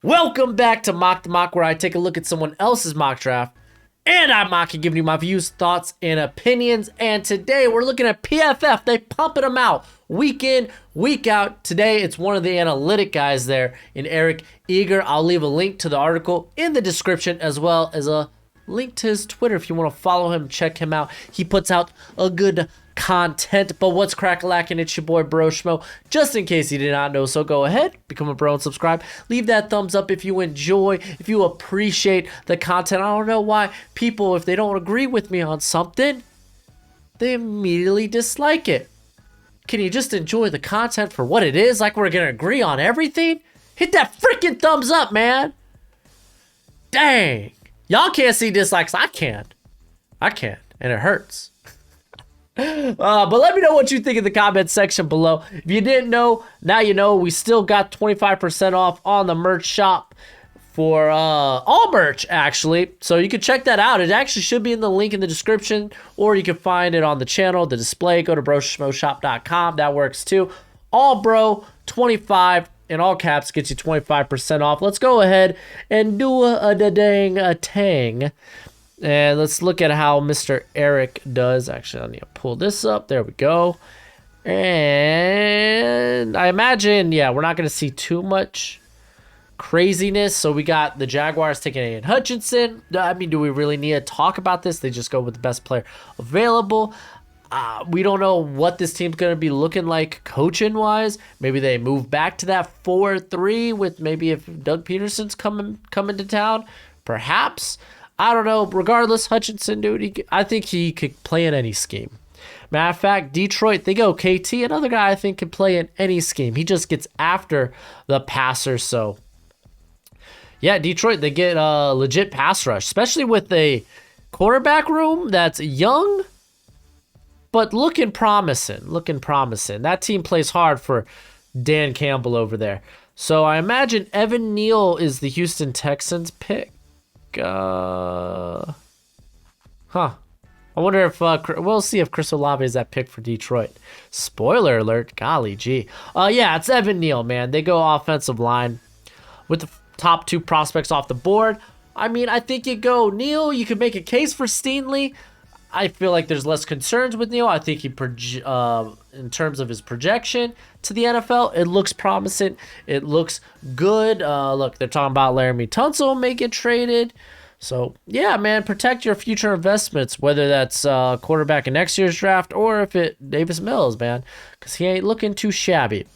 Welcome back to Mock the Mock, where I take a look at someone else's mock draft and I'm mocking, giving you my views, thoughts, and opinions. And today we're looking at PFF. They pumping them out week in, week out. Today it's one of the analytic guys there in Eric Eager. I'll leave a link to the article in the description, as well as a link to his Twitter if you want to follow him, check him out. He puts out a good content. But what's crack-a-lackin'? It's your boy Broshmo, just in case you did not know. So go ahead, become a bro and subscribe. Leave that thumbs up if you enjoy, if you appreciate the content. I don't know why people, if they don't agree with me on something, they immediately dislike it. Can you just enjoy the content for what it is, like we're gonna agree on everything? Hit that freaking thumbs up, man. Dang. Y'all can't see dislikes. I can, and it hurts. But let me know what you think in the comment section below. If you didn't know, now you know. We still got 25% off on the merch shop for all merch, actually. So you can check that out. It actually should be in the link in the description, or you can find it on the channel, the display. Go to broshmoshop.com. That works too. All bro 25 in all caps gets you 25% off. Let's go ahead and do a tang. And let's look at how Mr. Eric does. Actually, I need to pull this up. There we go. And I imagine, yeah, we're not going to see too much craziness. So we got the Jaguars taking Aiden Hutchinson. I mean, do we really need to talk about this? They just go with the best player available. We don't know what this team's going to be looking like coaching-wise. Maybe they move back to that 4-3 with maybe if Doug Peterson's coming to town. Perhaps. I don't know. Regardless, Hutchinson, dude, I think he could play in any scheme. Matter of fact, Detroit, they go KT, another guy I think can play in any scheme. He just gets after the passer. So, yeah, Detroit, they get a legit pass rush, especially with a quarterback room that's young, but looking promising. That team plays hard for Dan Campbell over there. So I imagine Evan Neal is the Houston Texans pick. I wonder if we'll see if Chris Olave is that pick for Detroit. Spoiler alert, golly gee. Yeah, it's Evan Neal, man. They go offensive line with the top two prospects off the board. I mean, I think you go Neal. You could make a case for Stanley. I feel like there's less concerns with Neal. I think he in terms of his projection to the NFL, it looks promising. It looks good. Look, they're talking about Laramie Tunsil may get traded. So, yeah, man, protect your future investments, whether that's quarterback in next year's draft or if it Davis Mills, man, because he ain't looking too shabby.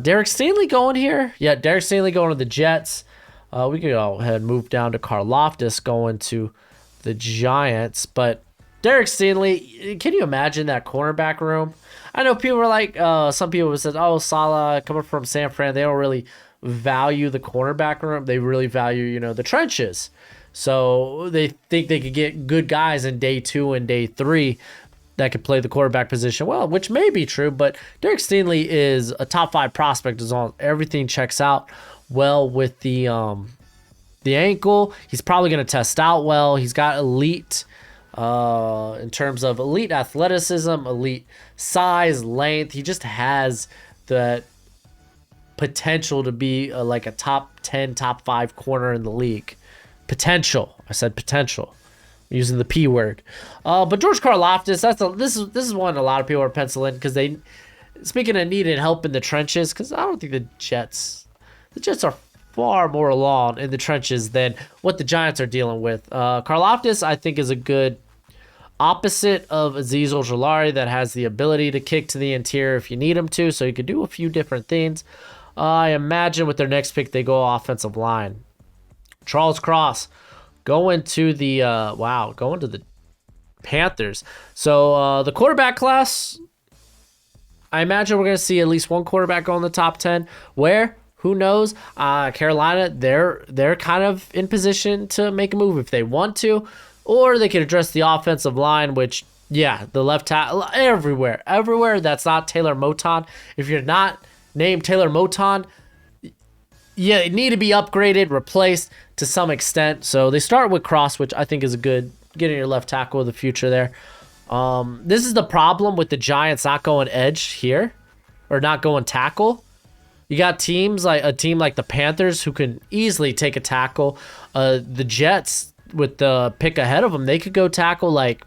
Derek Stanley going here. Yeah, Derek Stanley going to the Jets. We could go ahead and move down to Carl Loftus going to the Giants, but Derek Stanley, can you imagine that cornerback room? I know people were like, some people have said, oh, Salah coming from San Fran, they don't really value the cornerback room. They really value, the trenches. So they think they could get good guys in day 2 and day 3 that could play the quarterback position well, which may be true, but Derek Stanley is a top 5 prospect as long as everything checks out well with the ankle. He's probably going to test out well. He's got elite in terms of elite athleticism, elite size, length. He just has that potential to be like a top 10, top 5 corner in the league. Potential. I said potential. I'm using the P word. But George Karlaftis, this is one a lot of people are penciling because they, speaking of needing help in the trenches, because I don't think the Jets are far more along in the trenches than what the Giants are dealing with. Karlaftis, I think, is a good opposite of Azeez Ojulari that has the ability to kick to the interior if you need him to, so you could do a few different things. I imagine with their next pick, they go offensive line. Charles Cross going to the Panthers. So the quarterback class, I imagine we're going to see at least one quarterback go in the top 10. Where? Who knows? Carolina, they're kind of in position to make a move if they want to. Or they could address the offensive line, which, yeah, the left tackle, everywhere. That's not Taylor Moton. If you're not named Taylor Moton, yeah, it need to be upgraded, replaced to some extent. So they start with Cross, which I think is a good getting your left tackle of the future there. This is the problem with the Giants not going edge here, or not going tackle. You got teams like a team like the Panthers who can easily take a tackle. The Jets with the pick ahead of them, they could go tackle like.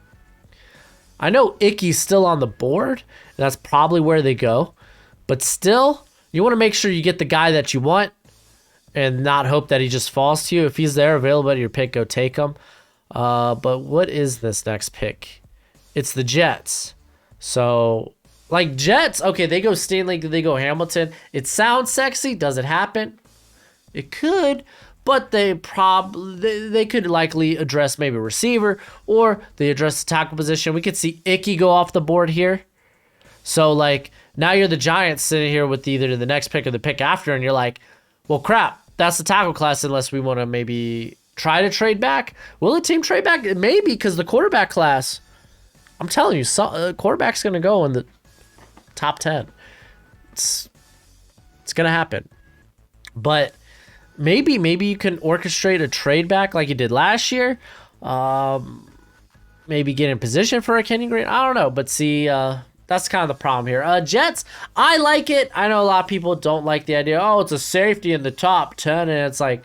I know Icky's still on the board, and that's probably where they go. But still, you want to make sure you get the guy that you want and not hope that he just falls to you. If he's there available at your pick, go take him. But what is this next pick? It's the Jets. So, like Jets, okay, they go Stanley, they go Hamilton. It sounds sexy. Does it happen? It could. But they could likely address maybe a receiver, or they address the tackle position. We could see Icky go off the board here. So, like, now you're the Giants sitting here with either the next pick or the pick after, and you're like, well, crap, that's the tackle class unless we want to maybe try to trade back. Will the team trade back? Maybe, because the quarterback class, I'm telling you, quarterback's going to go in the top 10. It's going to happen. But maybe you can orchestrate a trade back like you did last year. Maybe get in position for a Kenny Green. I don't know. But see, that's kind of the problem here. Jets, I like it. I know a lot of people don't like the idea. Oh, it's a safety in the top 10. And it's like,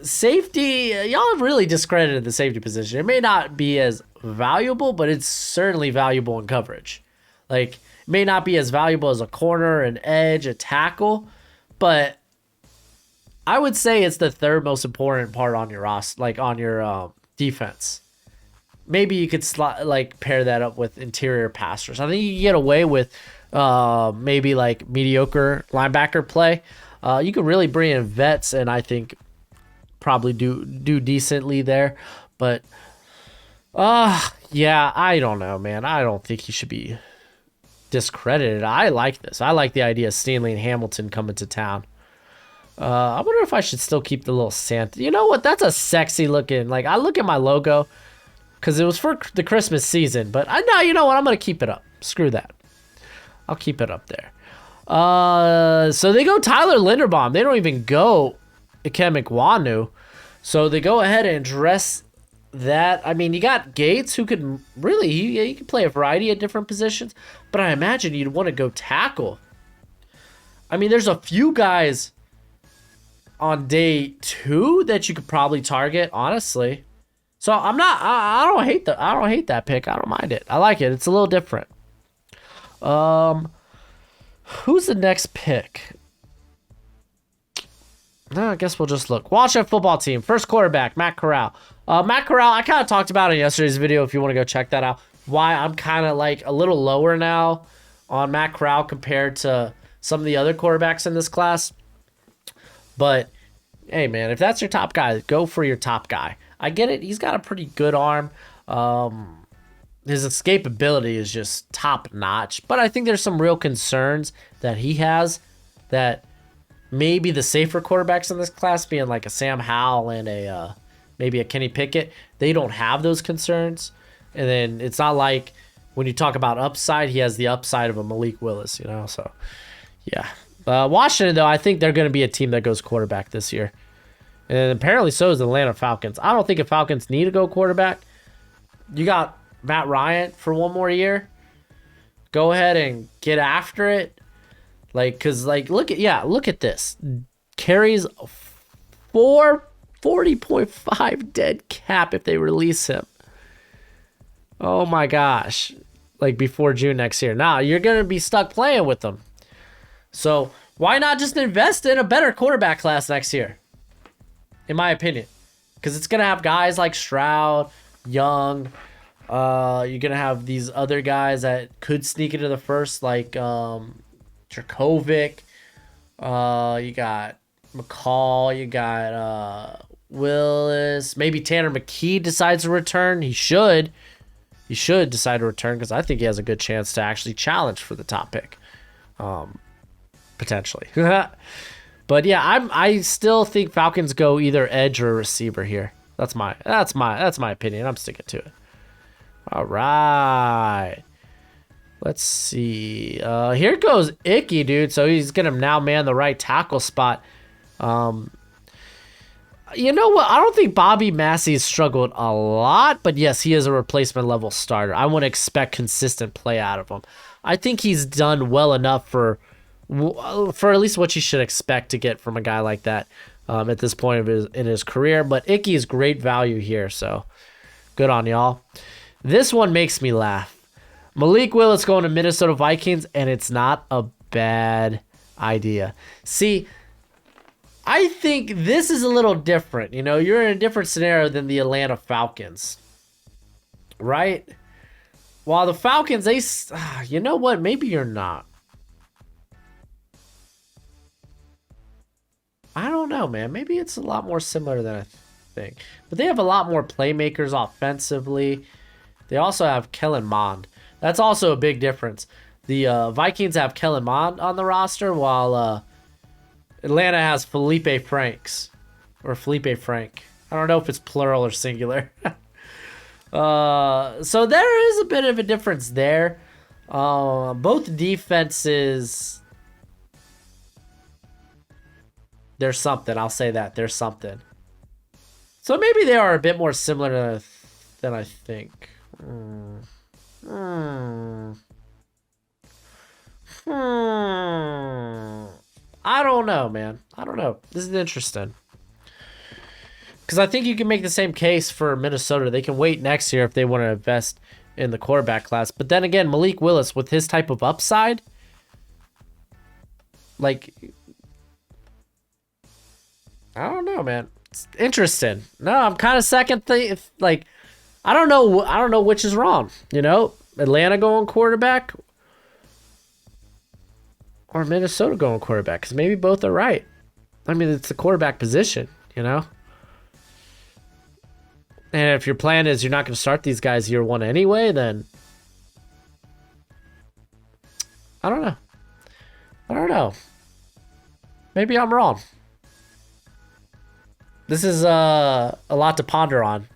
safety, y'all have really discredited the safety position. It may not be as valuable, but it's certainly valuable in coverage. Like, it may not be as valuable as a corner, an edge, a tackle, but I would say it's the third most important part on your roster, like on your defense. Maybe you could pair that up with interior passers. I think you can get away with maybe like mediocre linebacker play. You could really bring in vets, and I think probably do decently there. But yeah, I don't know, man. I don't think he should be discredited. I like this. I like the idea of Stanley and Hamilton coming to town. I wonder if I should still keep the little Santa. You know what? That's a sexy looking. Like, I look at my logo because it was for the Christmas season. But now, you know what? I'm going to keep it up. Screw that. I'll keep it up there. So they go Tyler Linderbaum. They don't even go Ikem Ekwonu. So they go ahead and dress that. I mean, you got Gates, who could really, he could play a variety of different positions. But I imagine you'd want to go tackle. I mean, there's a few guys on day 2 that you could probably target, honestly. So I don't hate that pick. I don't mind it. I like it. It's a little different. Who's the next pick? No, I guess we'll just look. Washington football team. First quarterback, Matt Corral. Matt Corral, I kind of talked about in yesterday's video if you want to go check that out. Why I'm kind of like a little lower now on Matt Corral compared to some of the other quarterbacks in this class. But, hey, man, if that's your top guy, go for your top guy. I get it. He's got a pretty good arm. His escapability is just top notch. But I think there's some real concerns that he has that maybe the safer quarterbacks in this class, being like a Sam Howell and maybe a Kenny Pickett, they don't have those concerns. And then it's not like when you talk about upside, he has the upside of a Malik Willis, you know? So, yeah. Washington, though, I think they're going to be a team that goes quarterback this year. And apparently so is the Atlanta Falcons. I don't think the Falcons need to go quarterback. You got Matt Ryan for one more year. Go ahead and get after it. Like, cause like look at this. Carries 40.5 dead cap if they release him. Oh my gosh. Like before June next year. Nah, you're gonna be stuck playing with them. So why not just invest in a better quarterback class next year? In my opinion. Because it's going to have guys like Stroud, Young. You're going to have these other guys that could sneak into the first, like Dracovic. You got McCall. You got Willis. Maybe Tanner McKee decides to return. He should. He should decide to return because I think he has a good chance to actually challenge for the top pick. Potentially. But yeah, I still think Falcons go either edge or receiver here. That's my opinion. I'm sticking to it. All right. Let's see. Here goes Icky, dude. So he's gonna now man the right tackle spot. You know what? I don't think Bobby Massey has struggled a lot, but yes, he is a replacement level starter. I wouldn't expect consistent play out of him. I think he's done well enough for for at least what you should expect to get from a guy like that at this point in his career. But Icky is great value here, so good on y'all. This one makes me laugh. Malik Willis going to Minnesota Vikings, and it's not a bad idea. See, I think this is a little different. You know, you're in a different scenario than the Atlanta Falcons, right? While the Falcons, you know what? Maybe you're not. I don't know, man. Maybe it's a lot more similar than I think. But they have a lot more playmakers offensively. They also have Kellen Mond. That's also a big difference. The Vikings have Kellen Mond on the roster, while Atlanta has Felipe Franks. Or Felipe Frank. I don't know if it's plural or singular. So there is a bit of a difference there. Both defenses... There's something. I'll say that. There's something. So maybe they are a bit more similar than I think. I don't know, man. I don't know. This is interesting. Because I think you can make the same case for Minnesota. They can wait next year if they want to invest in the quarterback class. But then again, Malik Willis, with his type of upside, like... I don't know, man. It's interesting. No, I'm kind of second like, I don't know which is wrong. You know, Atlanta going quarterback or Minnesota going quarterback, because maybe both are right. I mean, it's the quarterback position, you know. And if your plan is you're not going to start these guys year one anyway, then I don't know. Maybe I'm wrong. This is a lot to ponder on.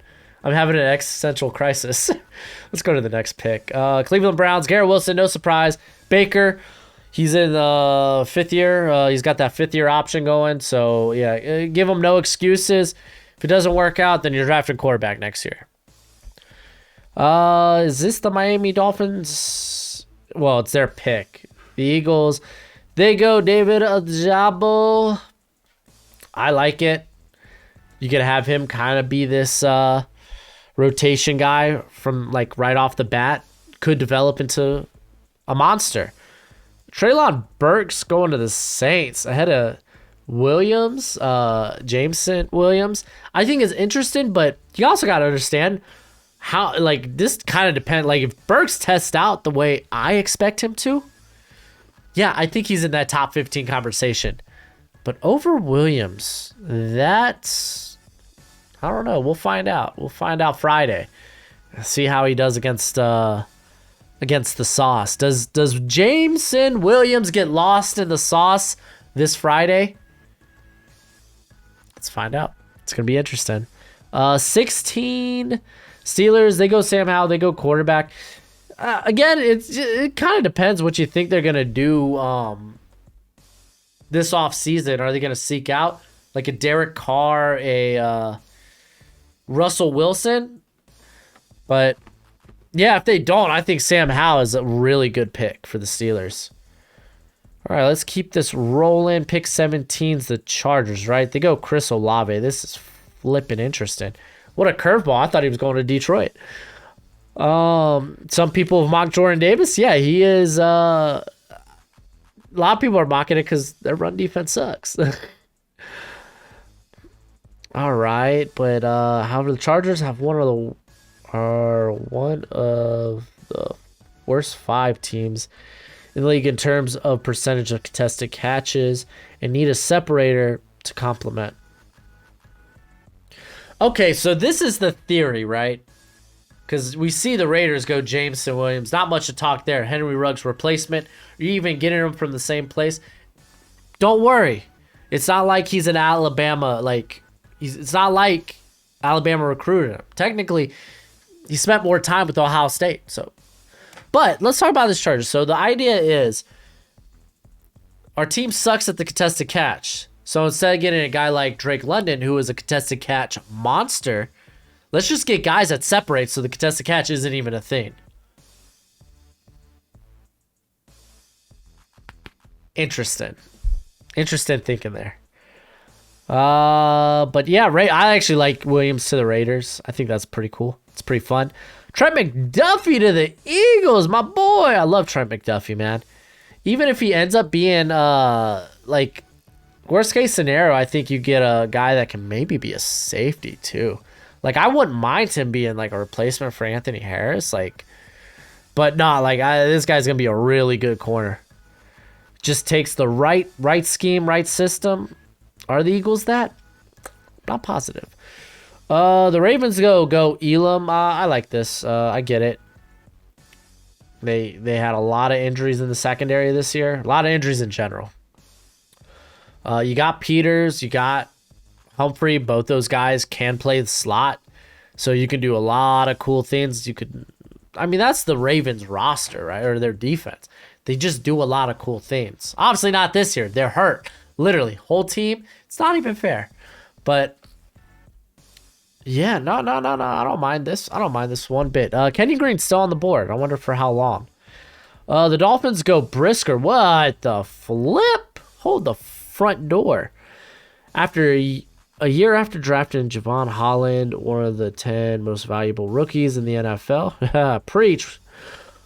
I'm having an existential crisis. Let's go to the next pick. Cleveland Browns, Garrett Wilson, no surprise. Baker, he's in the 5th year. He's got that 5th year option going. So, yeah, give him no excuses. If it doesn't work out, then you're drafting quarterback next year. Is this the Miami Dolphins? Well, it's their pick. The Eagles, they go David Ojabo. I like it. You could have him kind of be this rotation guy from like right off the bat. Could develop into a monster. Treylon Burks going to the Saints ahead of Williams, Jameson Williams. I think is interesting, but you also got to understand how, like, this kind of depends. Like, if Burks tests out the way I expect him to, yeah, I think he's in that top 15 conversation. But over Williams, that's... I don't know. We'll find out. We'll find out Friday. See how he does against the sauce. Does Jameson Williams get lost in the sauce this Friday? Let's find out. It's gonna be interesting. 16 Steelers. They go Sam Howell. They go quarterback. Again, it kind of depends what you think they're gonna do this offseason. Are they gonna seek out like a Derek Carr, a Russell Wilson? But yeah, if they don't, I think Sam Howell is a really good pick for the Steelers. All right, let's keep this rolling. Pick 17's the Chargers, right? They go Chris Olave. This is flipping interesting. What a curveball. I thought he was going to Detroit. Some people have mocked Jordan Davis. Yeah, he is. A lot of people are mocking it because their run defense sucks. All right, but however, the Chargers have one of the worst 5 teams in the league in terms of percentage of contested catches and need a separator to complement. Okay, so this is the theory, right? Because we see the Raiders go Jameson Williams. Not much to talk there. Henry Ruggs replacement. Or even getting him from the same place. Don't worry. It's not like he's in Alabama, like... It's not like Alabama recruited him. Technically, he spent more time with Ohio State. So, but let's talk about this Chargers. So the idea is our team sucks at the contested catch. So instead of getting a guy like Drake London, who is a contested catch monster, let's just get guys that separate so the contested catch isn't even a thing. Interesting. Interesting thinking there. But yeah, I actually like Williams to the Raiders. I think that's pretty cool. It's pretty fun. Trent McDuffie to the Eagles, my boy. I love Trent McDuffie, man. Even if he ends up being like worst case scenario, I think you get a guy that can maybe be a safety too. Like I wouldn't mind him being like a replacement for Anthony Harris, like, but not like this guy's gonna be a really good corner. Just takes the right scheme, right system. Are the Eagles that? Not positive. The Ravens go Elam. I like this. I get it. They had a lot of injuries in the secondary this year. A lot of injuries in general. You got Peters. You got Humphrey. Both those guys can play the slot. So you can do a lot of cool things. I mean, that's the Ravens roster, right? Or their defense. They just do a lot of cool things. Obviously not this year. They're hurt. Literally. Whole team. It's not even fair. But yeah, no. I don't mind this. I don't mind this one bit. Kenyon Green's still on the board. I wonder for how long. The Dolphins go Brisker. What the flip? Hold the front door. After a year after drafting Javon Holland, one of the 10 most valuable rookies in the NFL. Preach.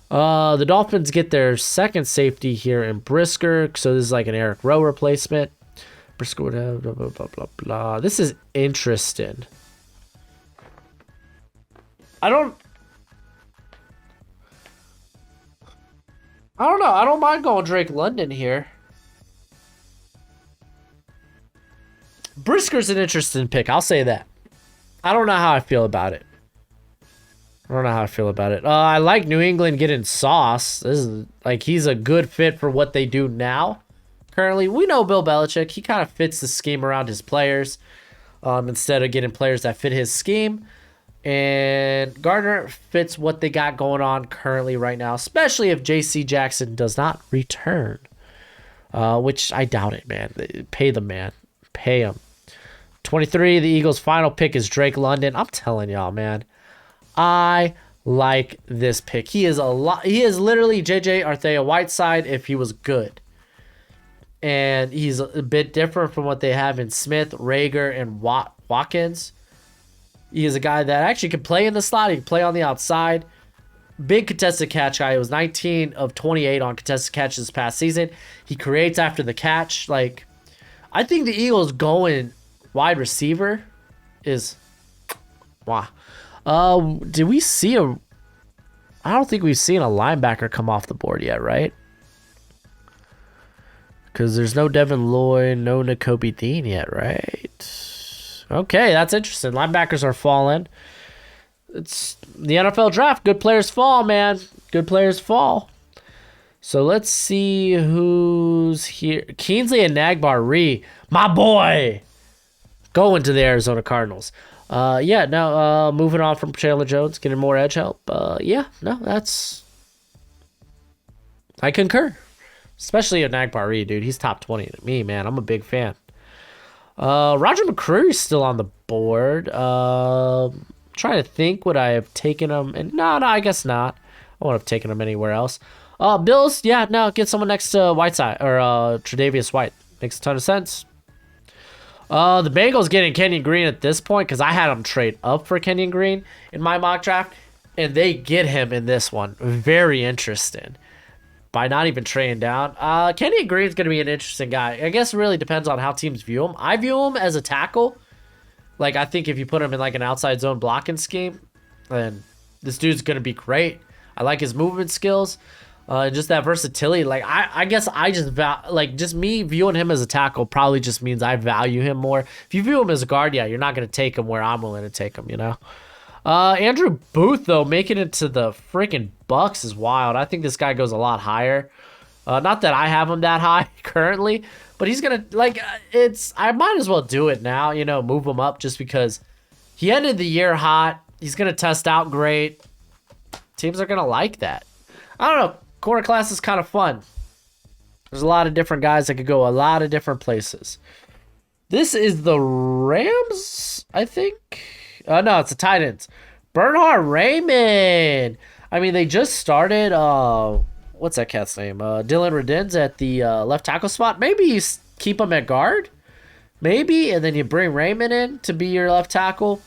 The Dolphins get their second safety here in Brisker. So this is like an Eric Rowe replacement. Brisker would have blah, blah, blah, blah, blah. This is interesting. I don't know. I don't mind going Drake London here. Brisker's an interesting pick. I'll say that. I don't know how I feel about it. I like New England getting Sauce. This is like he's a good fit for what they do now. Currently, we know Bill Belichick. He kind of fits the scheme around his players instead of getting players that fit his scheme. And Gardner fits what they got going on currently right now, especially if J.C. Jackson does not return, which I doubt it, man. Pay the man. Pay him. 23, the Eagles' final pick is Drake London. I'm telling y'all, man. I like this pick. He is literally J.J. Arthur-Whiteside if he was good. And he's a bit different from what they have in Smith, Rager, and Watkins. He is a guy that actually can play in the slot. He can play on the outside. Big contested catch guy. He was 19 of 28 on contested catches this past season. He creates after the catch. Like, I think the Eagles going wide receiver is wow. Did we see I don't think we've seen a linebacker come off the board yet, right? Because there's no Devin Lloyd, no Nakobe Dean yet, right? Okay, that's interesting. Linebackers are falling. It's the NFL draft. Good players fall, man. Good players fall. So let's see who's here. Keensley and Nagbar-Ree, my boy, going to the Arizona Cardinals. Moving on from Chandler Jones, getting more edge help. I concur. Especially a Nagbar-Ree, dude. He's top 20 to me, man. I'm a big fan. Roger McCreary's still on the board. Trying to think, would I have taken him? And no, I guess not. I wouldn't have taken him anywhere else. Bills, get someone next to Whiteside or Tre'Davious White. Makes a ton of sense. The Bengals getting Kenyon Green at this point because I had them trade up for Kenyon Green in my mock draft, and they get him in this one. Very interesting. By not even trading down. Kenyon Green's going to be an interesting guy. I guess it really depends on how teams view him. I view him as a tackle. Like, I think if you put him in like an outside zone blocking scheme, then this dude's going to be great. I like his movement skills. Just that versatility. Like, I guess I just just me viewing him as a tackle probably just means I value him more. If you view him as a guard, you're not going to take him where I'm willing to take him, you know? Andrew Booth, though, making it to the freaking Bucks is wild. I think this guy goes a lot higher. Not that I have him that high currently, but he's going to, I might as well do it now, move him up just because he ended the year hot. He's going to test out great. Teams are going to like that. I don't know. Corner class is kind of fun. There's a lot of different guys that could go a lot of different places. This is the Rams, I think. No, it's the Titans. Bernhard Raymond. I mean, they just started what's that cat's name? Dylan Redens at the left tackle spot. Maybe you keep him at guard. Maybe, and then you bring Raymond in to be your left tackle.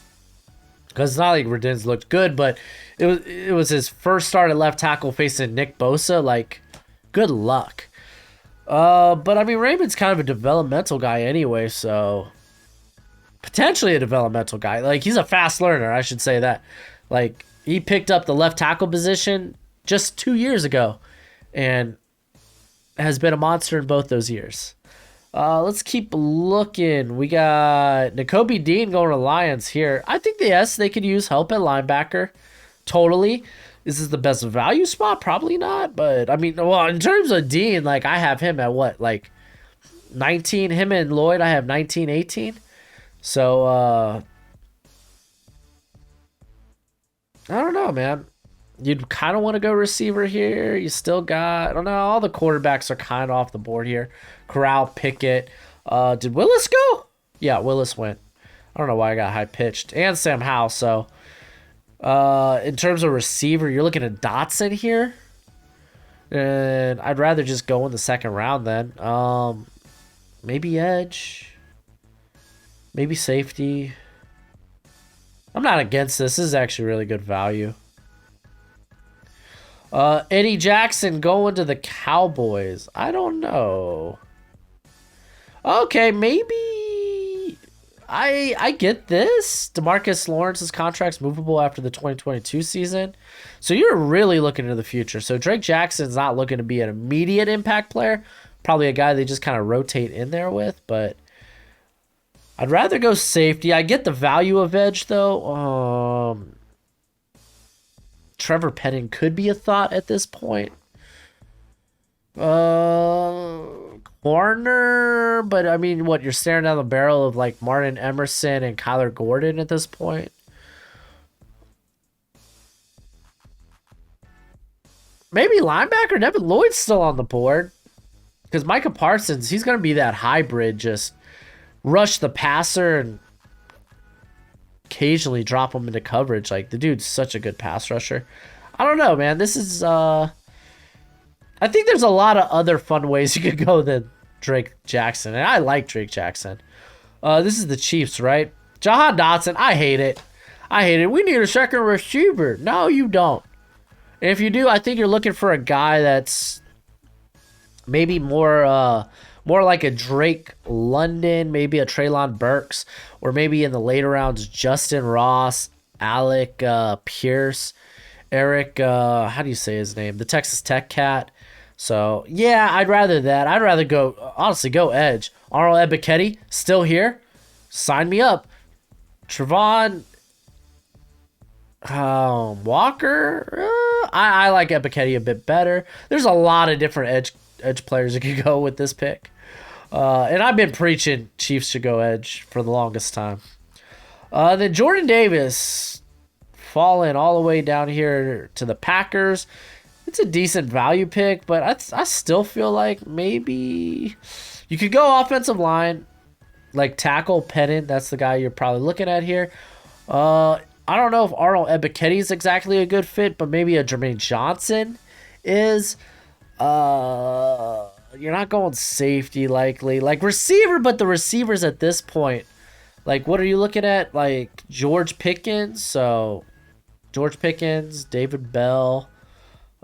Because it's not like Redens looked good, but it was his first start at left tackle facing Nick Bosa. Like, good luck. But I mean, Raymond's kind of a developmental guy anyway, so potentially a developmental guy. Like, he's a fast learner, I should say that. Like, he picked up the left tackle position just 2 years ago and has been a monster in both those years. Let's keep looking. We got Nakobe Dean going to Lions here. I think yes, they could use help at linebacker. Totally. Is this the best value spot? Probably not. But I mean, well, in terms of Dean, like I have him at what, like 19. Him and Lloyd, I have 19, 18. So I don't know, man. You'd kind of want to go receiver here. You still got, I don't know, all the quarterbacks are kind of off the board here. Corral, Pickett. Did Willis go? Yeah, Willis went. I don't know why I got high pitched. And Sam Howell. So in terms of receiver, you're looking at Dotson here. And I'd rather just go in the second round then. Maybe edge. Maybe safety. I'm not against this. This is actually really good value. Eddie Jackson going to the Cowboys. I don't know. Okay, maybe I get this. DeMarcus Lawrence's contract's movable after the 2022 season. So you're really looking into the future. So Drake Jackson's not looking to be an immediate impact player. Probably a guy they just kind of rotate in there with, but I'd rather go safety. I get the value of edge though. Trevor Penning could be a thought at this point. Corner, but I mean, what, you're staring down the barrel of like Martin Emerson and Kyler Gordon at this point. Maybe linebacker. Devin Lloyd's still on the board because Micah Parsons, he's going to be that hybrid, just rush the passer and occasionally drop him into coverage. Like, the dude's such a good pass rusher. I don't know, man. This is I think there's a lot of other fun ways you could go than Drake Jackson, and I like Drake Jackson. This is the Chiefs, right? Jahan Dotson, I hate it. We need a second receiver. No, you don't. And if you do, I think you're looking for a guy that's maybe more like a Drake London, maybe a Treylon Burks, or maybe in the later rounds, Justin Ross, Alec Pierce, Eric, how do you say his name? The Texas Tech cat. So, yeah, I'd rather that. I'd rather go, honestly, go edge. Arnold Ebiketie, still here. Sign me up. Trevon Walker, I like Ebiketie a bit better. There's a lot of different edge players that could go with this pick. And I've been preaching Chiefs should go edge for the longest time. Then Jordan Davis falling all the way down here to the Packers. It's a decent value pick, but I still feel like maybe you could go offensive line, like tackle Pennant. That's the guy you're probably looking at here. I don't know if Arnold Ebiketie is exactly a good fit, but maybe a Jermaine Johnson is. You're not going safety likely. Like receiver, but the receivers at this point, like what are you looking at? Like George Pickens. So George Pickens, David Bell,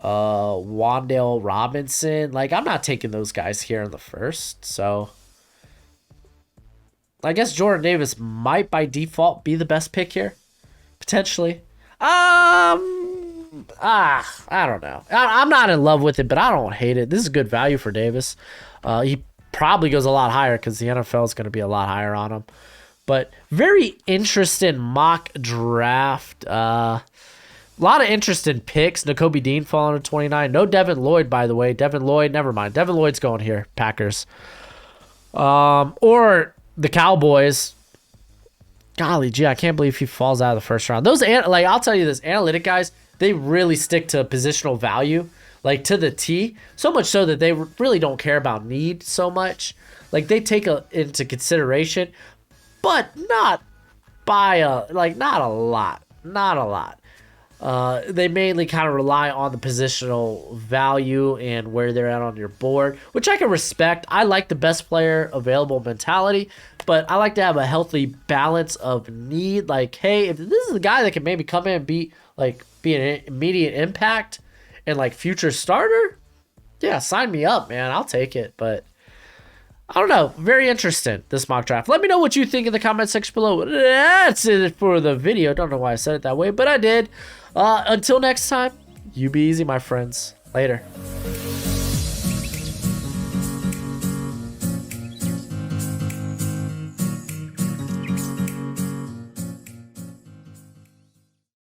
Wan'Dale Robinson. Like I'm not taking those guys here in the first. So I guess Jordan Davis might by default be the best pick here. Potentially. I don't know. I'm not in love with it, but I don't hate it. This is good value for Davis. He probably goes a lot higher because the NFL is going to be a lot higher on him. But very interesting mock draft. A lot of interesting picks. Nakobe Dean falling to 29. No Devin Lloyd, by the way. Devin Lloyd, never mind. Devin Lloyd's going here, Packers. Or the Cowboys. Golly gee, I can't believe he falls out of the first round. Those, like, I'll tell you this, analytic guys, they really stick to positional value, like to the T, so much so that they really don't care about need so much. Like they take into consideration, but not by not a lot. They mainly kind of rely on the positional value and where they're at on your board, which I can respect. I like the best player available mentality, but I like to have a healthy balance of need. Like, hey, if this is the guy that can maybe come in and be an immediate impact and like future starter, yeah, sign me up, man. I'll take it. But I don't know. Very interesting, this mock draft. Let me know what you think in the comment section below. That's it for the video. Don't know why I said it that way, but I did. Until next time, you be easy, my friends. Later.